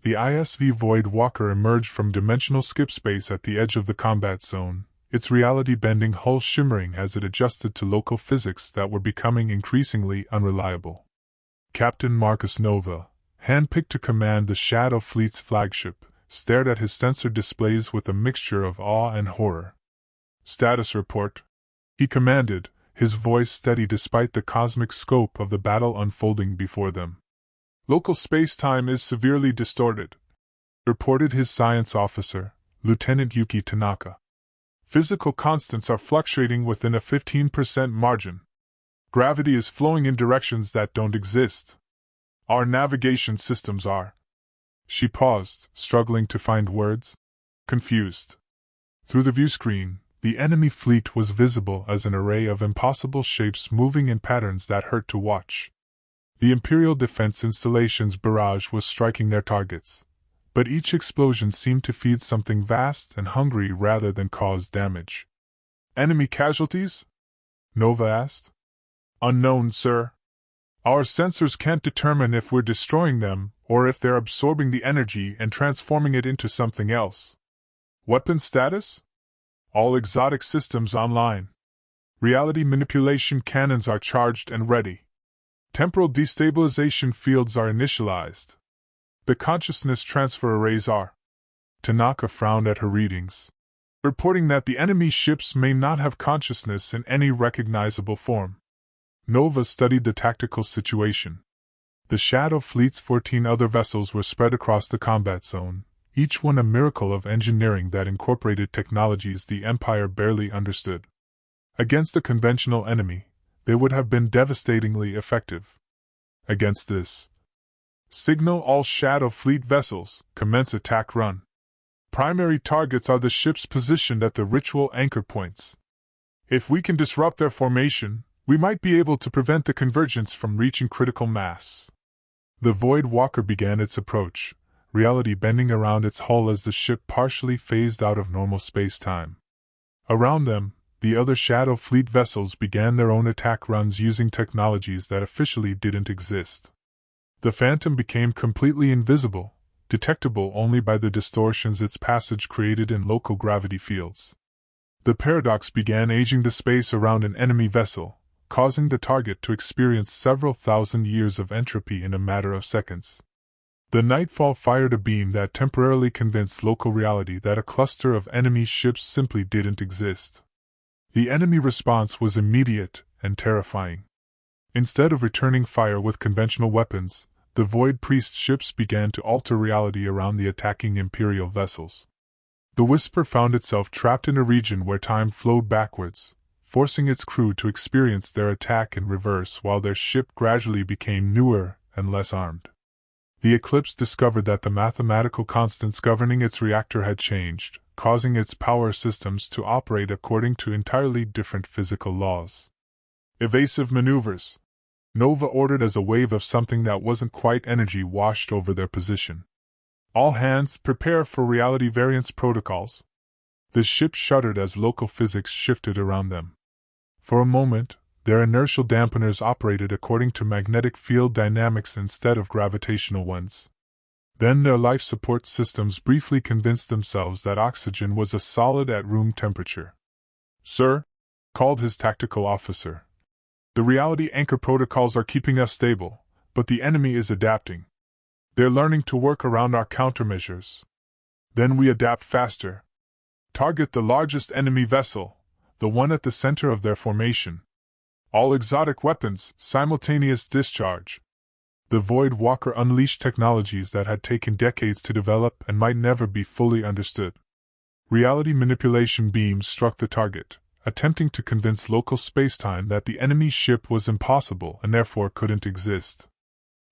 The ISV Void Walker emerged from dimensional skip space at the edge of the combat zone, its reality-bending hull shimmering as it adjusted to local physics that were becoming increasingly unreliable. Captain Marcus Nova, handpicked to command the Shadow Fleet's flagship, stared at his sensor displays with a mixture of awe and horror. "Status report," he commanded, his voice steady despite the cosmic scope of the battle unfolding before them. "Local space-time is severely distorted," reported his science officer, Lieutenant Yuki Tanaka. "Physical constants are fluctuating within a 15% margin. Gravity is flowing in directions that don't exist. Our navigation systems are—" She paused, struggling to find words. Confused. Through the viewscreen, the enemy fleet was visible as an array of impossible shapes moving in patterns that hurt to watch. The Imperial Defense Installation's barrage was striking their targets, but each explosion seemed to feed something vast and hungry rather than cause damage. "Enemy casualties?" Nova asked. "Unknown, sir. Our sensors can't determine if we're destroying them or if they're absorbing the energy and transforming it into something else." "Weapon status?" "All exotic systems online. Reality manipulation cannons are charged and ready. Temporal destabilization fields are initialized. The consciousness transfer arrays are—" Tanaka frowned at her readings, reporting that the enemy ships may not have consciousness in any recognizable form. Nova studied the tactical situation. The Shadow Fleet's 14 other vessels were spread across the combat zone, each one a miracle of engineering that incorporated technologies the Empire barely understood. Against a conventional enemy, they would have been devastatingly effective. Against this, "Signal all Shadow Fleet vessels, commence attack run. Primary targets are the ships positioned at the ritual anchor points. If we can disrupt their formation, we might be able to prevent the convergence from reaching critical mass." The Void Walker began its approach, reality bending around its hull as the ship partially phased out of normal space-time. Around them, the other Shadow Fleet vessels began their own attack runs using technologies that officially didn't exist. The Phantom became completely invisible, detectable only by the distortions its passage created in local gravity fields. The Paradox began aging the space around an enemy vessel, causing the target to experience several thousand years of entropy in a matter of seconds. The Nightfall fired a beam that temporarily convinced local reality that a cluster of enemy ships simply didn't exist. The enemy response was immediate and terrifying. Instead of returning fire with conventional weapons, the Void Priest ships began to alter reality around the attacking Imperial vessels. The Whisper found itself trapped in a region where time flowed backwards, forcing its crew to experience their attack in reverse while their ship gradually became newer and less armed. The Eclipse discovered that the mathematical constants governing its reactor had changed, causing its power systems to operate according to entirely different physical laws. "Evasive maneuvers," Nova ordered as a wave of something that wasn't quite energy washed over their position. "All hands prepare for reality variance protocols." The ship shuddered as local physics shifted around them. For a moment, their inertial dampeners operated according to magnetic field dynamics instead of gravitational ones. Then their life support systems briefly convinced themselves that oxygen was a solid at room temperature. "Sir," called his tactical officer, "the reality anchor protocols are keeping us stable, but the enemy is adapting. They're learning to work around our countermeasures. Then we adapt faster. Target the largest enemy vessel, the one at the center of their formation. All exotic weapons, simultaneous discharge." The Void Walker unleashed technologies that had taken decades to develop and might never be fully understood. Reality manipulation beams struck the target, attempting to convince local spacetime that the enemy's ship was impossible and therefore couldn't exist.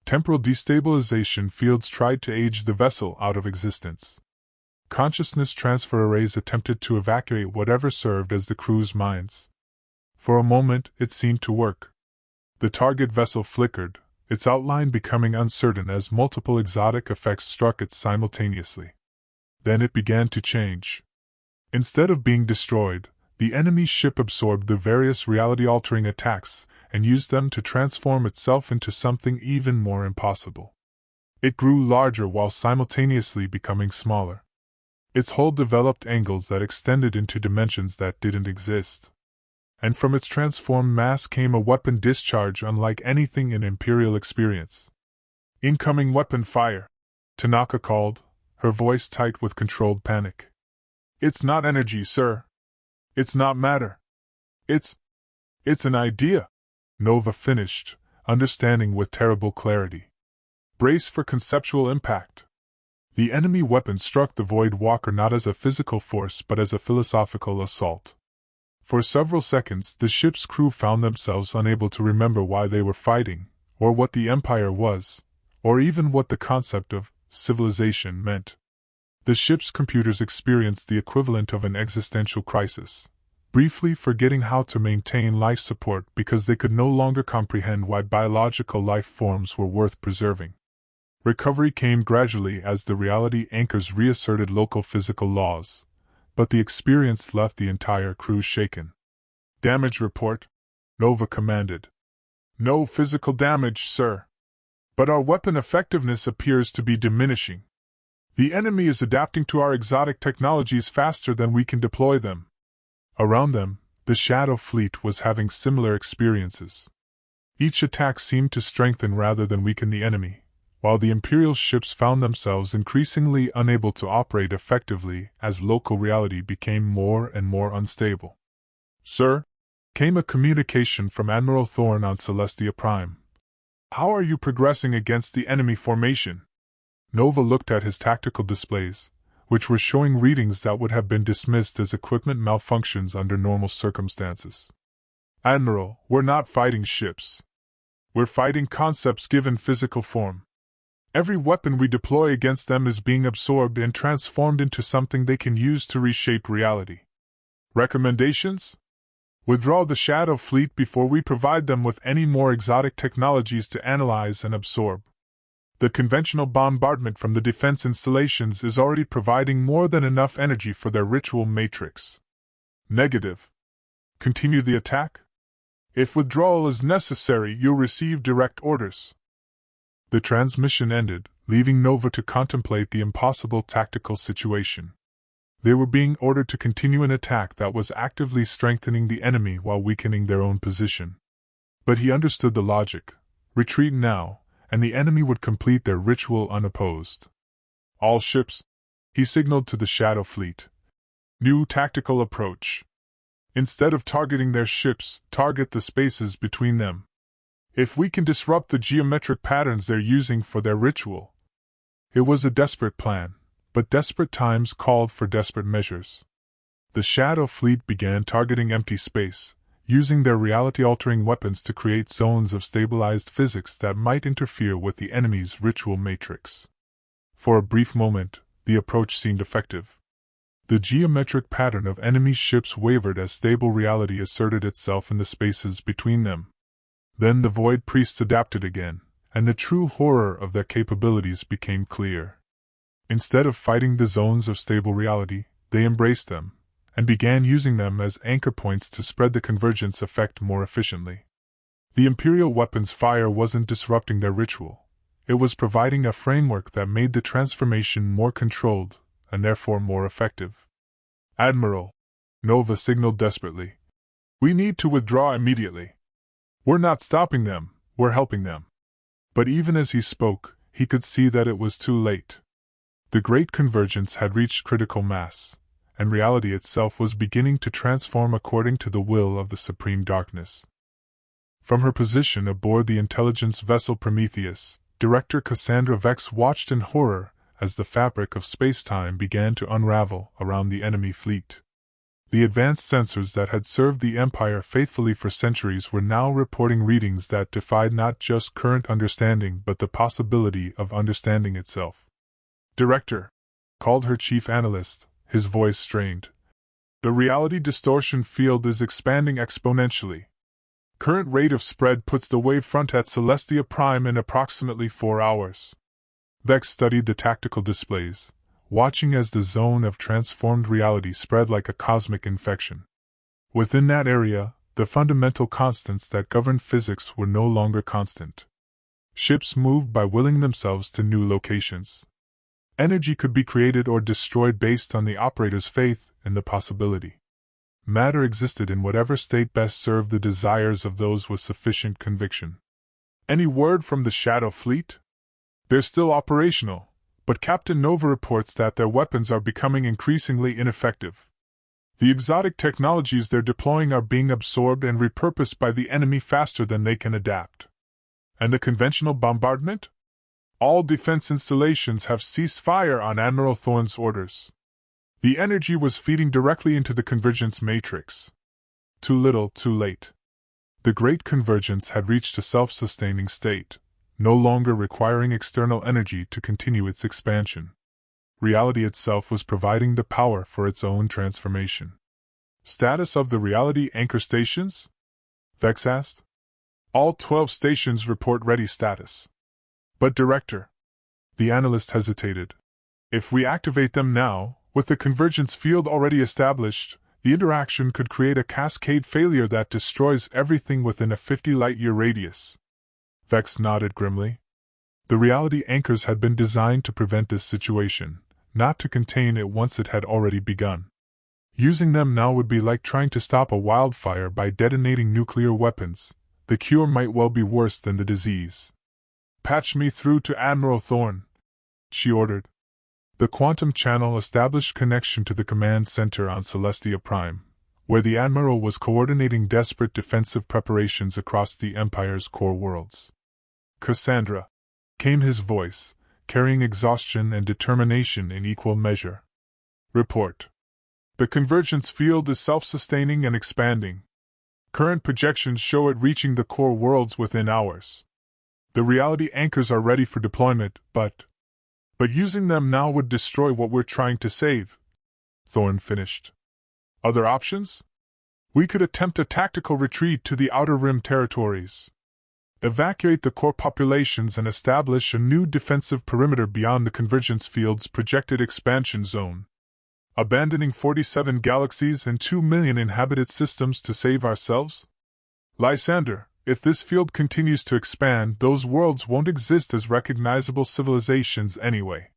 Temporal destabilization fields tried to age the vessel out of existence. Consciousness transfer arrays attempted to evacuate whatever served as the crew's minds. For a moment, it seemed to work. The target vessel flickered, its outline becoming uncertain as multiple exotic effects struck it simultaneously. Then it began to change. Instead of being destroyed, the enemy ship absorbed the various reality-altering attacks and used them to transform itself into something even more impossible. It grew larger while simultaneously becoming smaller. Its hull developed angles that extended into dimensions that didn't exist. And from its transformed mass came a weapon discharge unlike anything in Imperial experience. "Incoming weapon fire," Tanaka called, her voice tight with controlled panic. "It's not energy, sir. It's not matter. It's an idea," Nova finished, understanding with terrible clarity. "Brace for conceptual impact." The enemy weapon struck the Void Walker not as a physical force but as a philosophical assault. For several seconds, the ship's crew found themselves unable to remember why they were fighting, or what the Empire was, or even what the concept of civilization meant. The ship's computers experienced the equivalent of an existential crisis, briefly forgetting how to maintain life support because they could no longer comprehend why biological life forms were worth preserving. Recovery came gradually as the reality anchors reasserted local physical laws, but the experience left the entire crew shaken. "Damage report," Nova commanded. "No physical damage, sir. But our weapon effectiveness appears to be diminishing. The enemy is adapting to our exotic technologies faster than we can deploy them." Around them, the Shadow Fleet was having similar experiences. Each attack seemed to strengthen rather than weaken the enemy, while the Imperial ships found themselves increasingly unable to operate effectively as local reality became more and more unstable. "Sir," came a communication from Admiral Thorne on Celestia Prime. "How are you progressing against the enemy formation?" Nova looked at his tactical displays, which were showing readings that would have been dismissed as equipment malfunctions under normal circumstances. "Admiral, we're not fighting ships. We're fighting concepts given physical form. Every weapon we deploy against them is being absorbed and transformed into something they can use to reshape reality. Recommendations? Withdraw the Shadow Fleet before we provide them with any more exotic technologies to analyze and absorb. The conventional bombardment from the defense installations is already providing more than enough energy for their ritual matrix. Negative. Continue the attack? If withdrawal is necessary, you'll receive direct orders." The transmission ended, leaving Nova to contemplate the impossible tactical situation. They were being ordered to continue an attack that was actively strengthening the enemy while weakening their own position. But he understood the logic. Retreat now, and the enemy would complete their ritual unopposed. "All ships," he signaled to the Shadow Fleet. "New tactical approach. Instead of targeting their ships, target the spaces between them. If we can disrupt the geometric patterns they're using for their ritual." It was a desperate plan, but desperate times called for desperate measures. The Shadow Fleet began targeting empty space, using their reality-altering weapons to create zones of stabilized physics that might interfere with the enemy's ritual matrix. For a brief moment, the approach seemed effective. The geometric pattern of enemy ships wavered as stable reality asserted itself in the spaces between them. Then the Void Priests adapted again, and the true horror of their capabilities became clear. Instead of fighting the zones of stable reality, they embraced them, and began using them as anchor points to spread the convergence effect more efficiently. The Imperial weapons fire wasn't disrupting their ritual. It was providing a framework that made the transformation more controlled, and therefore more effective. "Admiral," Nova signaled desperately, "we need to withdraw immediately. We're not stopping them, we're helping them." But even as he spoke, he could see that it was too late. The Great Convergence had reached critical mass, and reality itself was beginning to transform according to the will of the Supreme Darkness. From her position aboard the intelligence vessel Prometheus, Director Cassandra Vex watched in horror as the fabric of space-time began to unravel around the enemy fleet. The advanced sensors that had served the Empire faithfully for centuries were now reporting readings that defied not just current understanding but the possibility of understanding itself. "Director," called her chief analyst, his voice strained. "The reality distortion field is expanding exponentially. Current rate of spread puts the wavefront at Celestia Prime in approximately 4 hours." Vex studied the tactical displays, watching as the zone of transformed reality spread like a cosmic infection. Within that area, the fundamental constants that governed physics were no longer constant. Ships moved by willing themselves to new locations. Energy could be created or destroyed based on the operator's faith in the possibility. Matter existed in whatever state best served the desires of those with sufficient conviction. Any word from the Shadow Fleet? They're still operational, but Captain Nova reports that their weapons are becoming increasingly ineffective. The exotic technologies they're deploying are being absorbed and repurposed by the enemy faster than they can adapt. And the conventional bombardment? All defense installations have ceased fire on Admiral Thorne's orders. The energy was feeding directly into the convergence matrix. Too little, too late. The Great Convergence had reached a self-sustaining state, no longer requiring external energy to continue its expansion. Reality itself was providing the power for its own transformation. Status of the reality anchor stations? Vex asked. All 12 stations report ready status. But Director, the analyst hesitated. If we activate them now, with the convergence field already established, the interaction could create a cascade failure that destroys everything within a 50 light-year radius. Vex nodded grimly. The reality anchors had been designed to prevent this situation, not to contain it once it had already begun. Using them now would be like trying to stop a wildfire by detonating nuclear weapons. The cure might well be worse than the disease. Patch me through to Admiral Thorne, she ordered. The quantum channel established connection to the command center on Celestia Prime, where the Admiral was coordinating desperate defensive preparations across the Empire's core worlds. Cassandra, came his voice, carrying exhaustion and determination in equal measure. Report. The convergence field is self-sustaining and expanding. Current projections show it reaching the core worlds within hours. The reality anchors are ready for deployment, but using them now would destroy what we're trying to save, Thorne finished. Other options? We could attempt a tactical retreat to the Outer Rim territories. Evacuate the core populations and establish a new defensive perimeter beyond the convergence field's projected expansion zone. Abandoning 47 galaxies and 2 million inhabited systems to save ourselves? Lysander, if this field continues to expand, those worlds won't exist as recognizable civilizations anyway.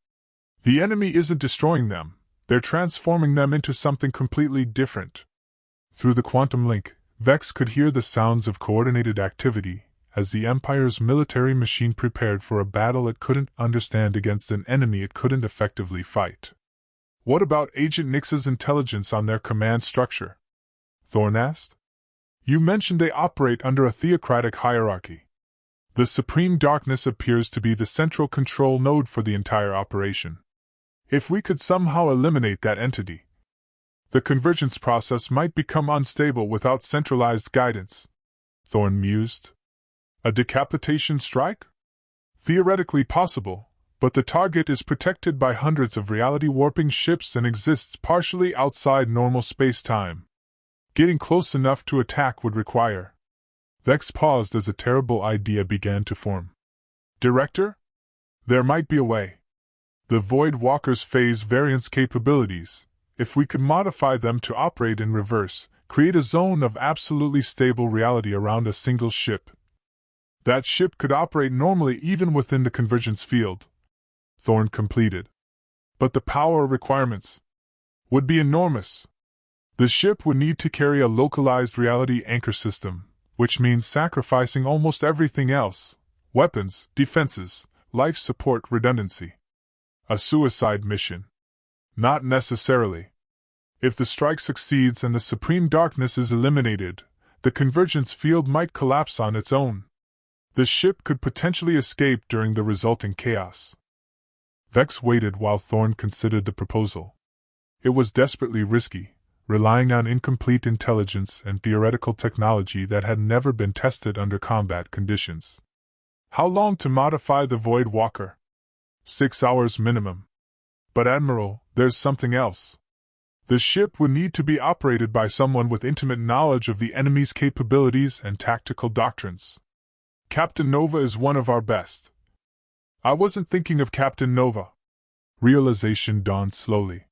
The enemy isn't destroying them, they're transforming them into something completely different. Through the quantum link, Vex could hear the sounds of coordinated activity, as the Empire's military machine prepared for a battle it couldn't understand against an enemy it couldn't effectively fight. What about Agent Nix's intelligence on their command structure? Thorne asked. You mentioned they operate under a theocratic hierarchy. The Supreme Darkness appears to be the central control node for the entire operation. If we could somehow eliminate that entity, the convergence process might become unstable without centralized guidance, Thorne mused. A decapitation strike? Theoretically possible, but the target is protected by hundreds of reality-warping ships and exists partially outside normal space-time. Getting close enough to attack would require. Vex paused as a terrible idea began to form. Director? There might be a way. The Void Walker's phase variance capabilities, if we could modify them to operate in reverse, create a zone of absolutely stable reality around a single ship. That ship could operate normally even within the convergence field, Thorne completed. But the power requirements would be enormous. The ship would need to carry a localized reality anchor system, which means sacrificing almost everything else: weapons, defenses, life support, redundancy. A suicide mission? Not necessarily. If the strike succeeds and the Supreme Darkness is eliminated, the convergence field might collapse on its own. The ship could potentially escape during the resulting chaos. Vex waited while Thorne considered the proposal. It was desperately risky, relying on incomplete intelligence and theoretical technology that had never been tested under combat conditions. How long to modify the Void Walker? 6 hours minimum. But Admiral, there's something else. The ship would need to be operated by someone with intimate knowledge of the enemy's capabilities and tactical doctrines. Captain Nova is one of our best. I wasn't thinking of Captain Nova. Realization dawned slowly.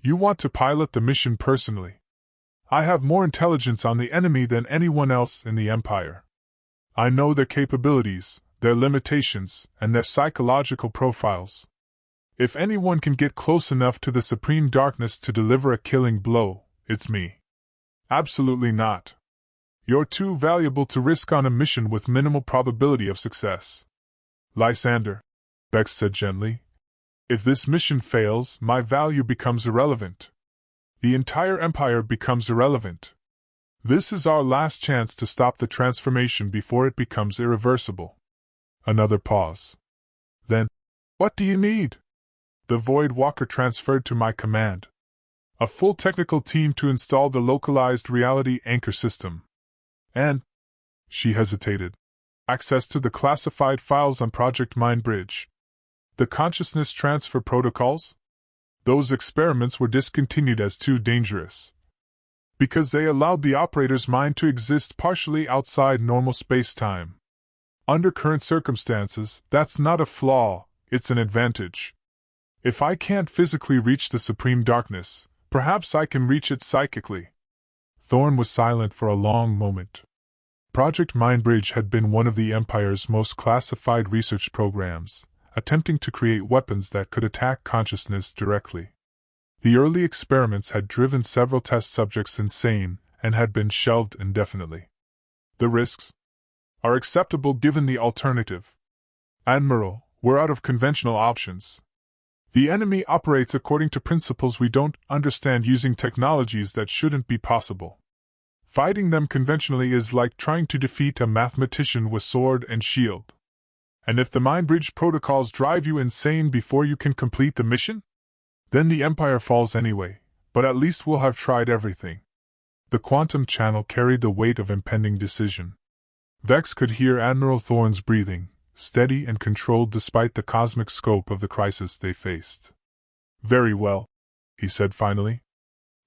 You want to pilot the mission personally. I have more intelligence on the enemy than anyone else in the Empire. I know their capabilities, their limitations, and their psychological profiles. If anyone can get close enough to the supreme darkness to deliver a killing blow, it's me. Absolutely not. You're too valuable to risk on a mission with minimal probability of success. Lysander, Vex said gently, if this mission fails, my value becomes irrelevant. The entire Empire becomes irrelevant. This is our last chance to stop the transformation before it becomes irreversible. Another pause. Then, what do you need? The Void Walker transferred to my command. A full technical team to install the localized reality anchor system. And, she hesitated, access to the classified files on Project Mindbridge. The consciousness transfer protocols? Those experiments were discontinued as too dangerous. Because they allowed the operator's mind to exist partially outside normal space-time. Under current circumstances, that's not a flaw, it's an advantage. If I can't physically reach the supreme darkness, perhaps I can reach it psychically. Thorn was silent for a long moment. Project Mindbridge had been one of the Empire's most classified research programs, attempting to create weapons that could attack consciousness directly. The early experiments had driven several test subjects insane and had been shelved indefinitely. The risks are acceptable given the alternative. Admiral, we're out of conventional options. The enemy operates according to principles we don't understand, using technologies that shouldn't be possible. Fighting them conventionally is like trying to defeat a mathematician with sword and shield. And if the Mindbridge protocols drive you insane before you can complete the mission? Then the Empire falls anyway, but at least we'll have tried everything. The quantum channel carried the weight of impending decision. Vex could hear Admiral Thorn's breathing, steady and controlled despite the cosmic scope of the crisis they faced. Very well, he said finally.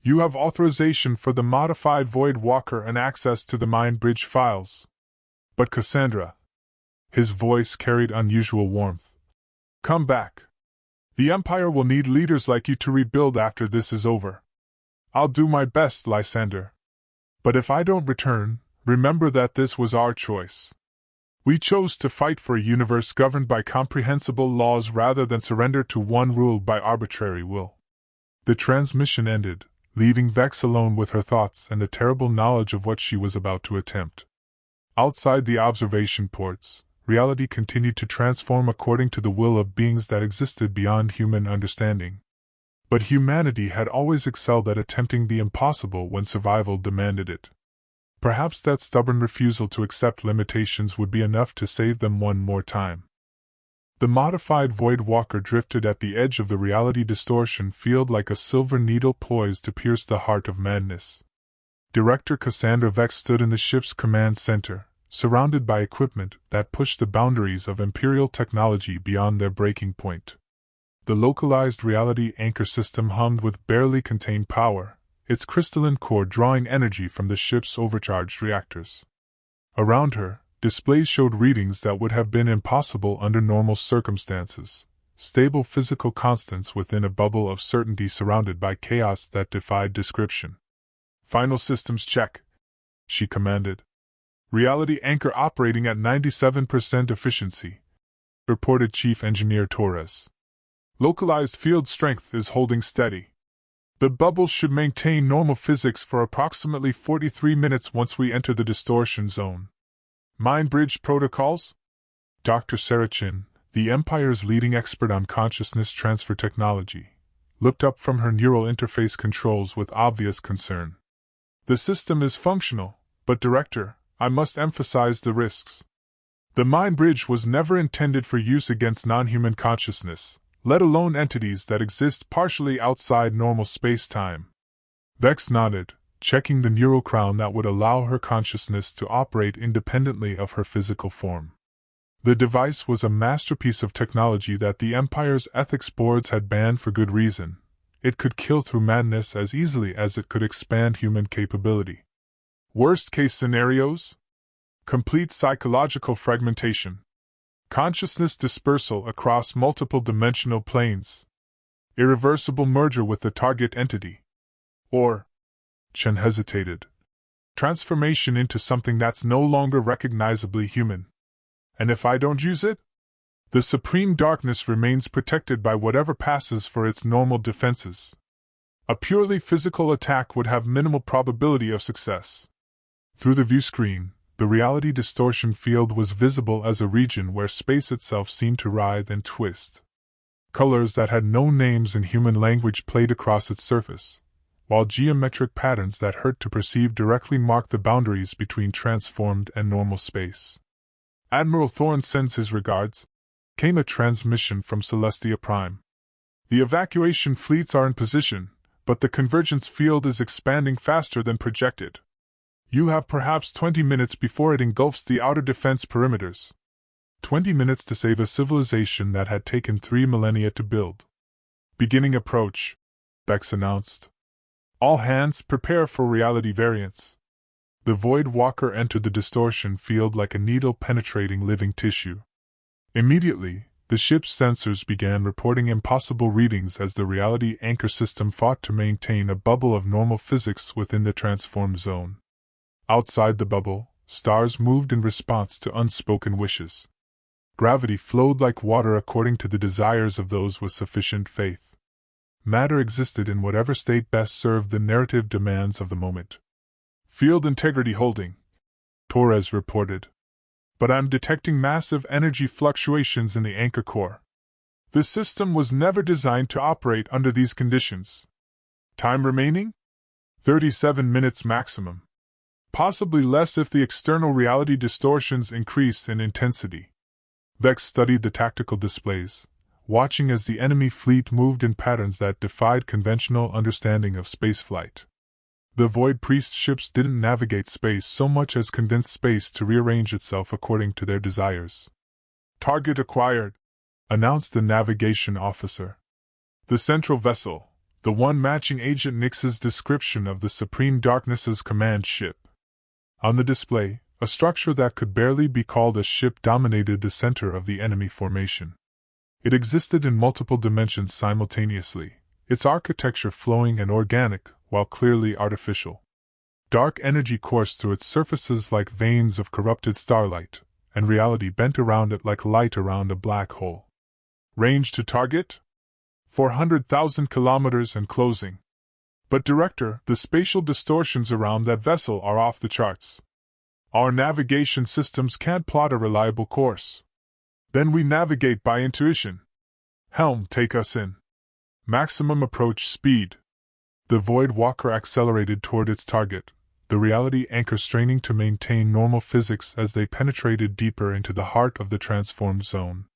You have authorization for the modified Void Walker and access to the Mindbridge files. But Cassandra. His voice carried unusual warmth. Come back. The Empire will need leaders like you to rebuild after this is over. I'll do my best, Lysander. But if I don't return, remember that this was our choice. We chose to fight for a universe governed by comprehensible laws rather than surrender to one ruled by arbitrary will. The transmission ended, leaving Vex alone with her thoughts and the terrible knowledge of what she was about to attempt. Outside the observation ports, reality continued to transform according to the will of beings that existed beyond human understanding. But humanity had always excelled at attempting the impossible when survival demanded it. Perhaps that stubborn refusal to accept limitations would be enough to save them one more time. The modified Void Walker drifted at the edge of the reality distortion field like a silver needle poised to pierce the heart of madness. Director Cassandra Vex stood in the ship's command center, surrounded by equipment that pushed the boundaries of Imperial technology beyond their breaking point. The localized reality anchor system hummed with barely contained power, its crystalline core drawing energy from the ship's overcharged reactors. Around her, displays showed readings that would have been impossible under normal circumstances, stable physical constants within a bubble of certainty surrounded by chaos that defied description. Final systems check, she commanded. Reality anchor operating at 97% efficiency, reported Chief Engineer Torres. Localized field strength is holding steady. The bubble should maintain normal physics for approximately 43 minutes once we enter the distortion zone. Mindbridge protocols? Dr. Sarachin, the Empire's leading expert on consciousness transfer technology, looked up from her neural interface controls with obvious concern. The system is functional, but Director, I must emphasize the risks. The Mindbridge was never intended for use against non-human consciousness, let alone entities that exist partially outside normal space-time. Vex nodded, checking the neural crown that would allow her consciousness to operate independently of her physical form. The device was a masterpiece of technology that the Empire's ethics boards had banned for good reason. It could kill through madness as easily as it could expand human capability. Worst-case scenarios? Complete psychological fragmentation. Consciousness dispersal across multiple dimensional planes. Irreversible merger with the target entity. Or, Chen hesitated, transformation into something that's no longer recognizably human. And if I don't use it? The supreme darkness remains protected by whatever passes for its normal defenses. A purely physical attack would have minimal probability of success. Through the view screen, the reality distortion field was visible as a region where space itself seemed to writhe and twist. Colors that had no names in human language played across its surface, while geometric patterns that hurt to perceive directly marked the boundaries between transformed and normal space. Admiral Thorne sends his regards, came a transmission from Celestia Prime. The evacuation fleets are in position, but the convergence field is expanding faster than projected. You have perhaps 20 minutes before it engulfs the outer defense perimeters. 20 minutes to save a civilization that had taken 3 millennia to build. Beginning approach, Bex announced. All hands prepare for reality variance. The Void Walker entered the distortion field like a needle penetrating living tissue. Immediately, the ship's sensors began reporting impossible readings as the reality anchor system fought to maintain a bubble of normal physics within the transformed zone. Outside the bubble, stars moved in response to unspoken wishes. Gravity flowed like water according to the desires of those with sufficient faith. Matter existed in whatever state best served the narrative demands of the moment. Field integrity holding, Torres reported. But I'm detecting massive energy fluctuations in the anchor core. This system was never designed to operate under these conditions. Time remaining? 37 minutes maximum. Possibly less if the external reality distortions increase in intensity. Vex studied the tactical displays, watching as the enemy fleet moved in patterns that defied conventional understanding of spaceflight. The Void Priest ships didn't navigate space so much as condense space to rearrange itself according to their desires. Target acquired, announced the navigation officer. The central vessel, the one matching Agent Nix's description of the Supreme Darkness's command ship. On the display, a structure that could barely be called a ship dominated the center of the enemy formation. It existed in multiple dimensions simultaneously, its architecture flowing and organic, while clearly artificial. Dark energy coursed through its surfaces like veins of corrupted starlight, and reality bent around it like light around a black hole. Range to target? 400,000 kilometers and closing. But Director, the spatial distortions around that vessel are off the charts. Our navigation systems can't plot a reliable course. Then we navigate by intuition. Helm, take us in. Maximum approach speed. The Void Walker accelerated toward its target, the reality anchor straining to maintain normal physics as they penetrated deeper into the heart of the transformed zone.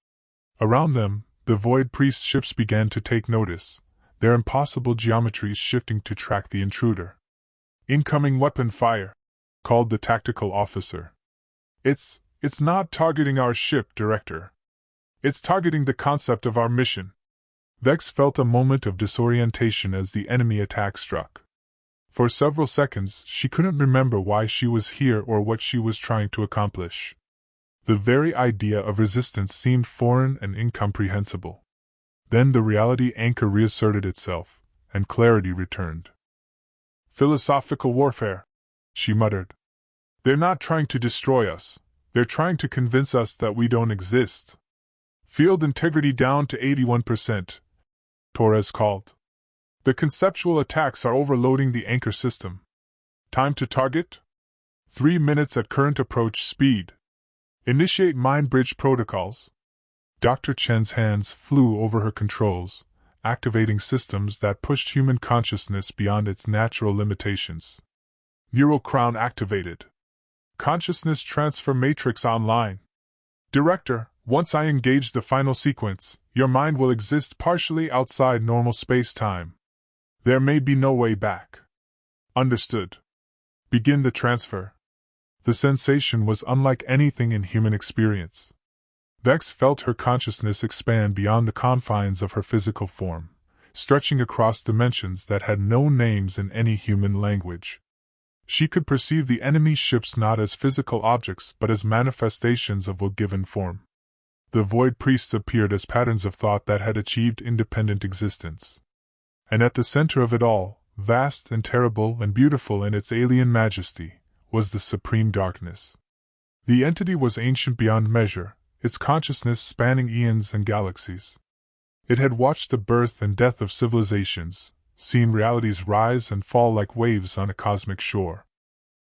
Around them, the Void Priest ships began to take notice, their impossible geometries shifting to track the intruder. Incoming weapon fire, called the tactical officer. It's not targeting our ship, Director. It's targeting the concept of our mission. Vex felt a moment of disorientation as the enemy attack struck. For several seconds, she couldn't remember why she was here or what she was trying to accomplish. The very idea of resistance seemed foreign and incomprehensible. Then the reality anchor reasserted itself, and clarity returned. Philosophical warfare, she muttered. They're not trying to destroy us, they're trying to convince us that we don't exist. Field integrity down to 81%, Torres called. The conceptual attacks are overloading the anchor system. Time to target? 3 minutes at current approach speed. Initiate mind bridge protocols. Dr. Chen's hands flew over her controls, activating systems that pushed human consciousness beyond its natural limitations. Neural crown activated. Consciousness transfer matrix online. Director, once I engage the final sequence, your mind will exist partially outside normal space-time. There may be no way back. Understood. Begin the transfer. The sensation was unlike anything in human experience. Vex felt her consciousness expand beyond the confines of her physical form, stretching across dimensions that had no names in any human language. She could perceive the enemy ships not as physical objects but as manifestations of a given form. The Void Priests appeared as patterns of thought that had achieved independent existence. And at the center of it all, vast and terrible and beautiful in its alien majesty, was the Supreme Darkness. The entity was ancient beyond measure, its consciousness spanning eons and galaxies. It had watched the birth and death of civilizations, seen realities rise and fall like waves on a cosmic shore.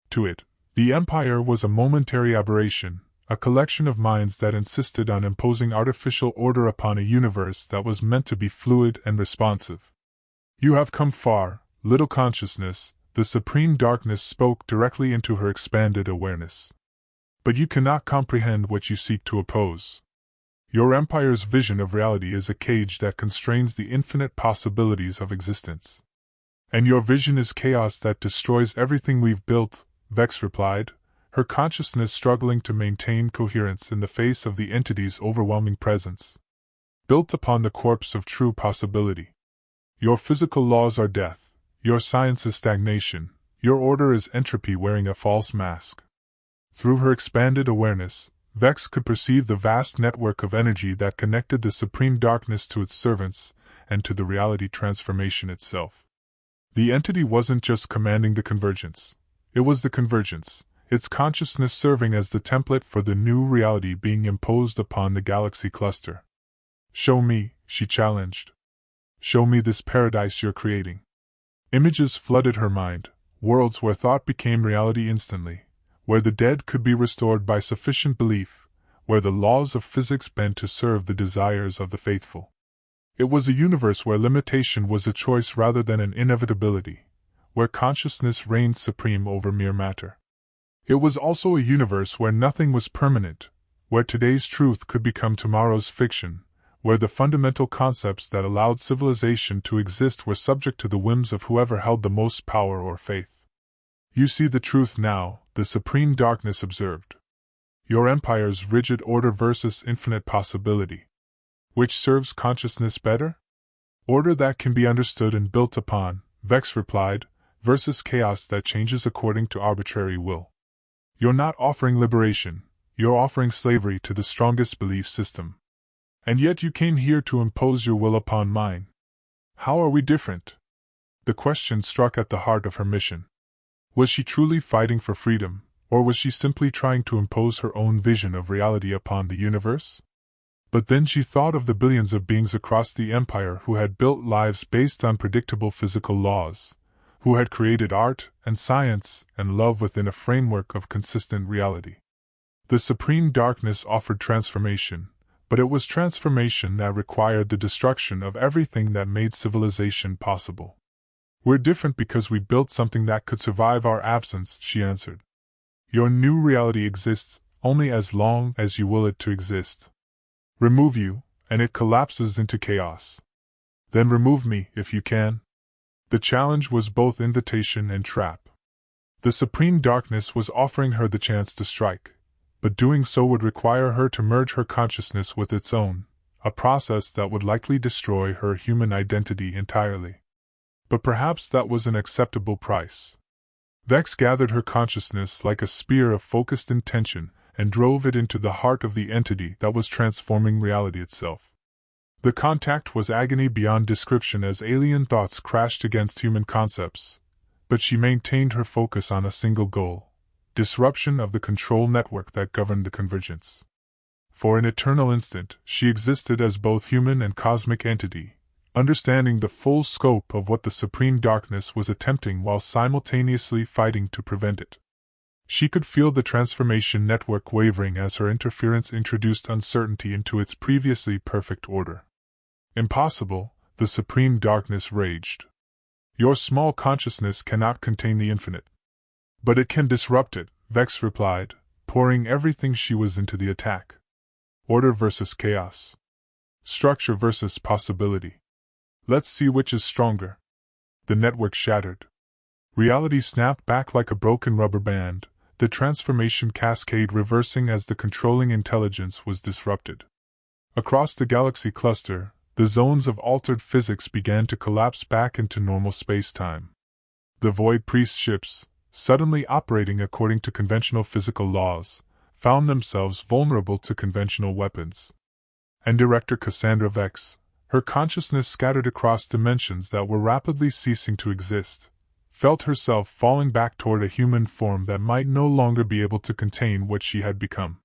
To it, the Empire was a momentary aberration, a collection of minds that insisted on imposing artificial order upon a universe that was meant to be fluid and responsive. "You have come far, little consciousness," the supreme darkness spoke directly into her expanded awareness. "But you cannot comprehend what you seek to oppose. Your Empire's vision of reality is a cage that constrains the infinite possibilities of existence. And your vision is chaos that destroys everything we've built," Vex replied, her consciousness struggling to maintain coherence in the face of the entity's overwhelming presence. "Built upon the corpse of true possibility. Your physical laws are death, your science is stagnation, your order is entropy wearing a false mask." Through her expanded awareness, Vex could perceive the vast network of energy that connected the supreme darkness to its servants, and to the reality transformation itself. The entity wasn't just commanding the convergence. It was the convergence, its consciousness serving as the template for the new reality being imposed upon the galaxy cluster. "Show me," she challenged. "Show me this paradise you're creating." Images flooded her mind, worlds where thought became reality instantly, where the dead could be restored by sufficient belief, where the laws of physics bent to serve the desires of the faithful. It was a universe where limitation was a choice rather than an inevitability, where consciousness reigned supreme over mere matter. It was also a universe where nothing was permanent, where today's truth could become tomorrow's fiction, where the fundamental concepts that allowed civilization to exist were subject to the whims of whoever held the most power or faith. "You see the truth now," the supreme darkness observed. "Your empire's rigid order versus infinite possibility. Which serves consciousness better? Order that can be understood and built upon," Vex replied, "versus chaos that changes according to arbitrary will. You're not offering liberation, you're offering slavery to the strongest belief system. And yet you came here to impose your will upon mine. How are we different?" The question struck at the heart of her mission. Was she truly fighting for freedom, or was she simply trying to impose her own vision of reality upon the universe? But then she thought of the billions of beings across the Empire who had built lives based on predictable physical laws, who had created art and science and love within a framework of consistent reality. The supreme darkness offered transformation, but it was transformation that required the destruction of everything that made civilization possible. "We're different because we built something that could survive our absence," she answered. "Your new reality exists only as long as you will it to exist. Remove you, and it collapses into chaos. Then remove me, if you can." The challenge was both invitation and trap. The supreme darkness was offering her the chance to strike, but doing so would require her to merge her consciousness with its own, a process that would likely destroy her human identity entirely. But perhaps that was an acceptable price. Vex gathered her consciousness like a spear of focused intention and drove it into the heart of the entity that was transforming reality itself. The contact was agony beyond description as alien thoughts crashed against human concepts, but she maintained her focus on a single goal: disruption of the control network that governed the convergence. For an eternal instant, she existed as both human and cosmic entity, understanding the full scope of what the supreme darkness was attempting while simultaneously fighting to prevent it. She could feel the transformation network wavering as her interference introduced uncertainty into its previously perfect order. "Impossible," the supreme darkness raged. "Your small consciousness cannot contain the infinite." "But it can disrupt it," Vex replied, pouring everything she was into the attack. Order versus chaos. Structure versus possibility. Let's see which is stronger. The network shattered. Reality snapped back like a broken rubber band, the transformation cascade reversing as the controlling intelligence was disrupted. Across the galaxy cluster, the zones of altered physics began to collapse back into normal space-time. The Void Priest ships, suddenly operating according to conventional physical laws, found themselves vulnerable to conventional weapons. And Director Cassandra Vex, her consciousness scattered across dimensions that were rapidly ceasing to exist, felt herself falling back toward a human form that might no longer be able to contain what she had become.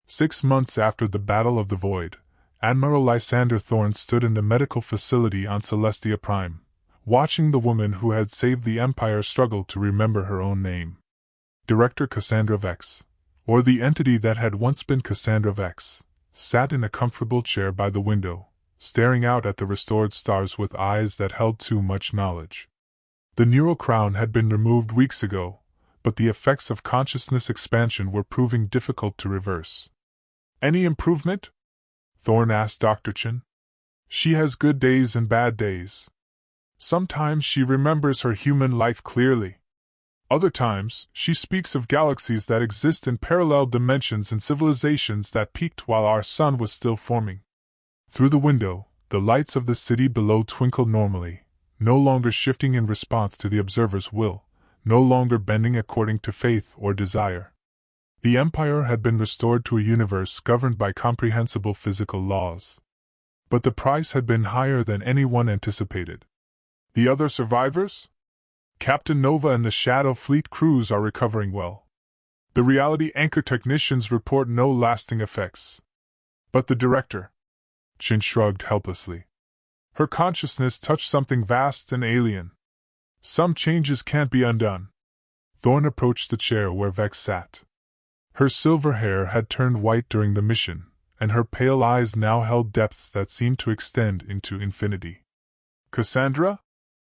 6 months after the Battle of the Void, Admiral Lysander Thorne stood in the medical facility on Celestia Prime, watching the woman who had saved the Empire struggle to remember her own name. Director Cassandra Vex, or the entity that had once been Cassandra Vex, sat in a comfortable chair by the window, staring out at the restored stars with eyes that held too much knowledge. The neural crown had been removed weeks ago, but the effects of consciousness expansion were proving difficult to reverse. "Any improvement?" Thorne asked Dr. Chen. "She has good days and bad days. Sometimes she remembers her human life clearly. Other times, she speaks of galaxies that exist in parallel dimensions and civilizations that peaked while our sun was still forming." Through the window, the lights of the city below twinkled normally, no longer shifting in response to the observer's will, no longer bending according to faith or desire. The Empire had been restored to a universe governed by comprehensible physical laws. But the price had been higher than anyone anticipated. "The other survivors? Captain Nova and the Shadow Fleet crews are recovering well. The reality anchor technicians report no lasting effects. But the director?" Chin shrugged helplessly. "Her consciousness touched something vast and alien. Some changes can't be undone." Thorne approached the chair where Vex sat. Her silver hair had turned white during the mission, and her pale eyes now held depths that seemed to extend into infinity. "Cassandra?"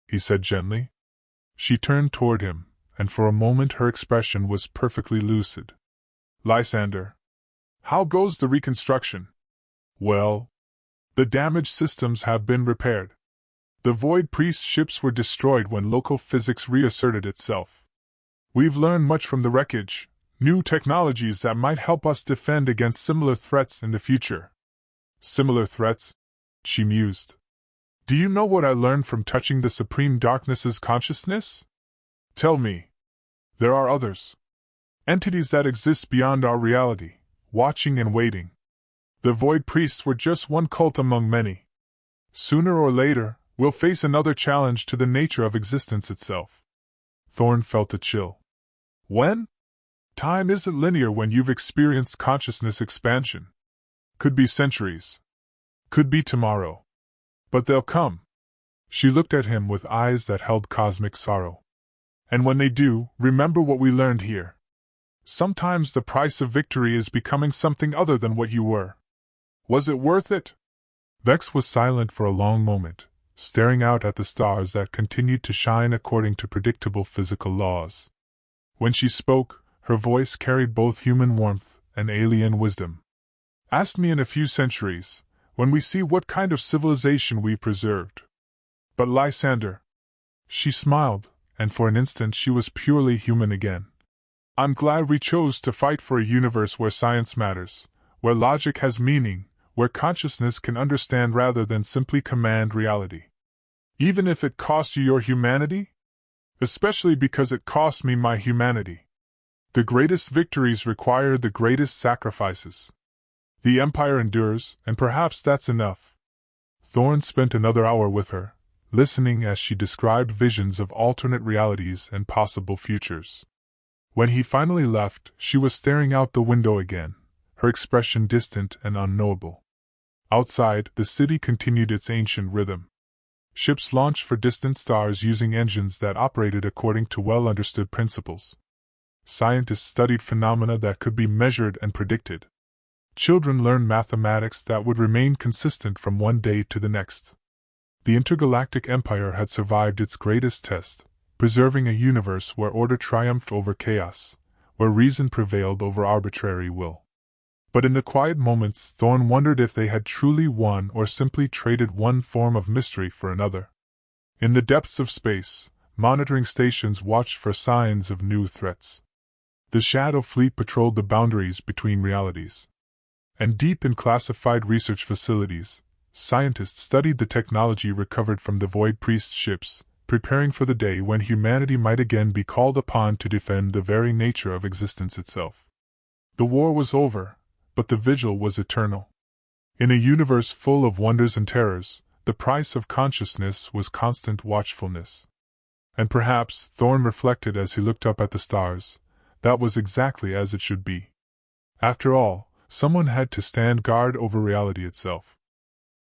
he said gently. She turned toward him, and for a moment her expression was perfectly lucid. "Lysander. How goes the reconstruction?" "Well, the damaged systems have been repaired. The Void Priest ships were destroyed when local physics reasserted itself. We've learned much from the wreckage, new technologies that might help us defend against similar threats in the future." "Similar threats?" she mused. "Do you know what I learned from touching the Supreme Darkness's consciousness?" "Tell me." "There are others. Entities that exist beyond our reality, watching and waiting. The Void Priests were just one cult among many. Sooner or later, we'll face another challenge to the nature of existence itself." Thorne felt a chill. "When? Time isn't linear when you've experienced consciousness expansion. Could be centuries. Could be tomorrow. But they'll come." She looked at him with eyes that held cosmic sorrow. "And when they do, remember what we learned here. Sometimes the price of victory is becoming something other than what you were. Was it worth it?" Vex was silent for a long moment, staring out at the stars that continued to shine according to predictable physical laws. When she spoke, her voice carried both human warmth and alien wisdom. "Ask me in a few centuries, when we see what kind of civilization we've preserved. But Lysander..." She smiled, and for an instant she was purely human again. "I'm glad we chose to fight for a universe where science matters, where logic has meaning, where consciousness can understand rather than simply command reality. Even if it costs you your humanity? Especially because it cost me my humanity. The greatest victories require the greatest sacrifices. The Empire endures, and perhaps that's enough." Thorne spent another hour with her, listening as she described visions of alternate realities and possible futures. When he finally left, she was staring out the window again, her expression distant and unknowable. Outside, the city continued its ancient rhythm. Ships launched for distant stars using engines that operated according to well-understood principles. Scientists studied phenomena that could be measured and predicted. Children learned mathematics that would remain consistent from one day to the next. The Intergalactic Empire had survived its greatest test, preserving a universe where order triumphed over chaos, where reason prevailed over arbitrary will. But in the quiet moments, Thorne wondered if they had truly won or simply traded one form of mystery for another. In the depths of space, monitoring stations watched for signs of new threats. The Shadow Fleet patrolled the boundaries between realities. And deep in classified research facilities, scientists studied the technology recovered from the Void Priest ships, preparing for the day when humanity might again be called upon to defend the very nature of existence itself. The war was over, but the vigil was eternal. In a universe full of wonders and terrors, the price of consciousness was constant watchfulness. And perhaps, Thorn reflected as he looked up at the stars, that was exactly as it should be. After all, someone had to stand guard over reality itself.